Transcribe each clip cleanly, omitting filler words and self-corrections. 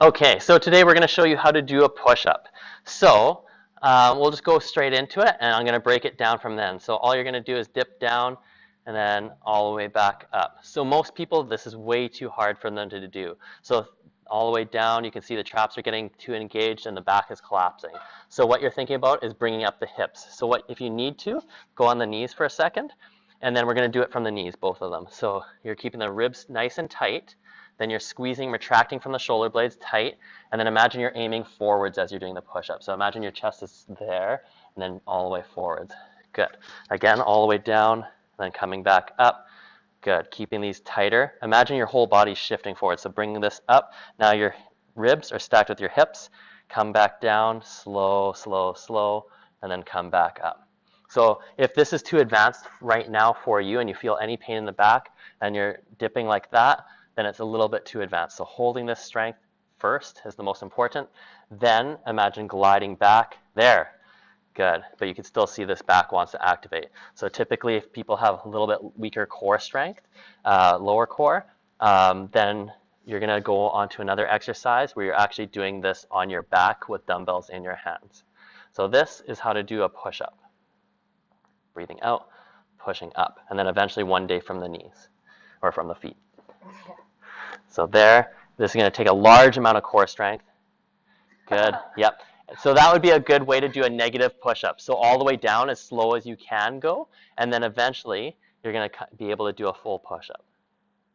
Okay, so today we're going to show you how to do a push-up. So we'll just go straight into it, and I'm going to break it down from then. So all you're going to do is dip down and then all the way back up. So most people, this is way too hard for them to do. So all the way down, you can see the traps are getting too engaged and the back is collapsing. So what you're thinking about is bringing up the hips. So what if you need to, go on the knees for a second, and then we're going to do it from the knees, both of them. So you're keeping the ribs nice and tight. Then you're squeezing, retracting from the shoulder blades tight, and then imagine you're aiming forwards as you're doing the push-up. So imagine your chest is there, and then all the way forwards. Good. Again, all the way down, then coming back up. Good. Keeping these tighter. Imagine your whole body's shifting forward. So bring this up. Now your ribs are stacked with your hips. Come back down, slow, slow, slow, and then come back up. So if this is too advanced right now for you and you feel any pain in the back and you're dipping like that, then it's a little bit too advanced. So holding this strength first is the most important. Then imagine gliding back there. Good. But you can still see this back wants to activate. So typically if people have a little bit weaker core strength, lower core, then you're going to go on to another exercise where you're actually doing this on your back with dumbbells in your hands. So this is how to do a push-up. Breathing out, pushing up, and then eventually one day from the knees or from the feet. So there, this is going to take a large amount of core strength. Good. Yep. So that would be a good way to do a negative push-up. So all the way down as slow as you can go, and then eventually you're going to be able to do a full push-up.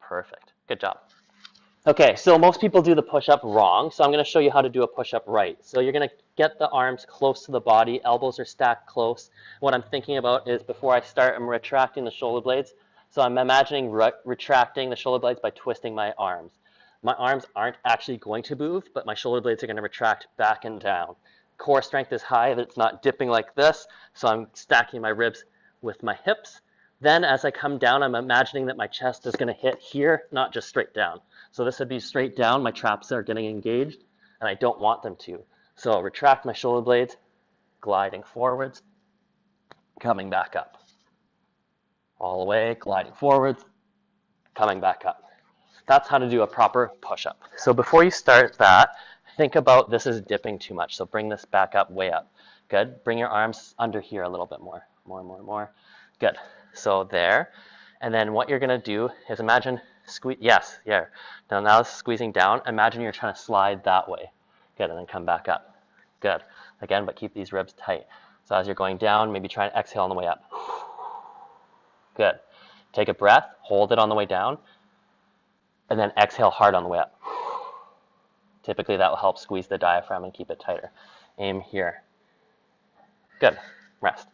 Perfect. Good job. Okay, so most people do the push-up wrong, so I'm going to show you how to do a push-up right. So you're going to get the arms close to the body, elbows are stacked close. What I'm thinking about is before I start, I'm retracting the shoulder blades. So I'm imagining retracting the shoulder blades by twisting my arms. My arms aren't actually going to move, but my shoulder blades are going to retract back and down. Core strength is high, that it's not dipping like this, so I'm stacking my ribs with my hips. Then as I come down, I'm imagining that my chest is going to hit here, not just straight down. So this would be straight down, my traps are getting engaged, and I don't want them to. So I'll retract my shoulder blades, gliding forwards, coming back up. All the way, gliding forwards, coming back up. That's how to do a proper push-up. So before you start that, think about this is dipping too much. So bring this back up, way up. Good. Bring your arms under here a little bit more. More. Good. So there. And then what you're going to do is imagine, squeeze. Yes, yeah. Now it's squeezing down. Imagine you're trying to slide that way. Good. And then come back up. Good. Again, but keep these ribs tight. So as you're going down, maybe try and exhale on the way up. Good. Take a breath, hold it on the way down, and then exhale hard on the way up. Typically that will help squeeze the diaphragm and keep it tighter. Aim here. Good. Rest.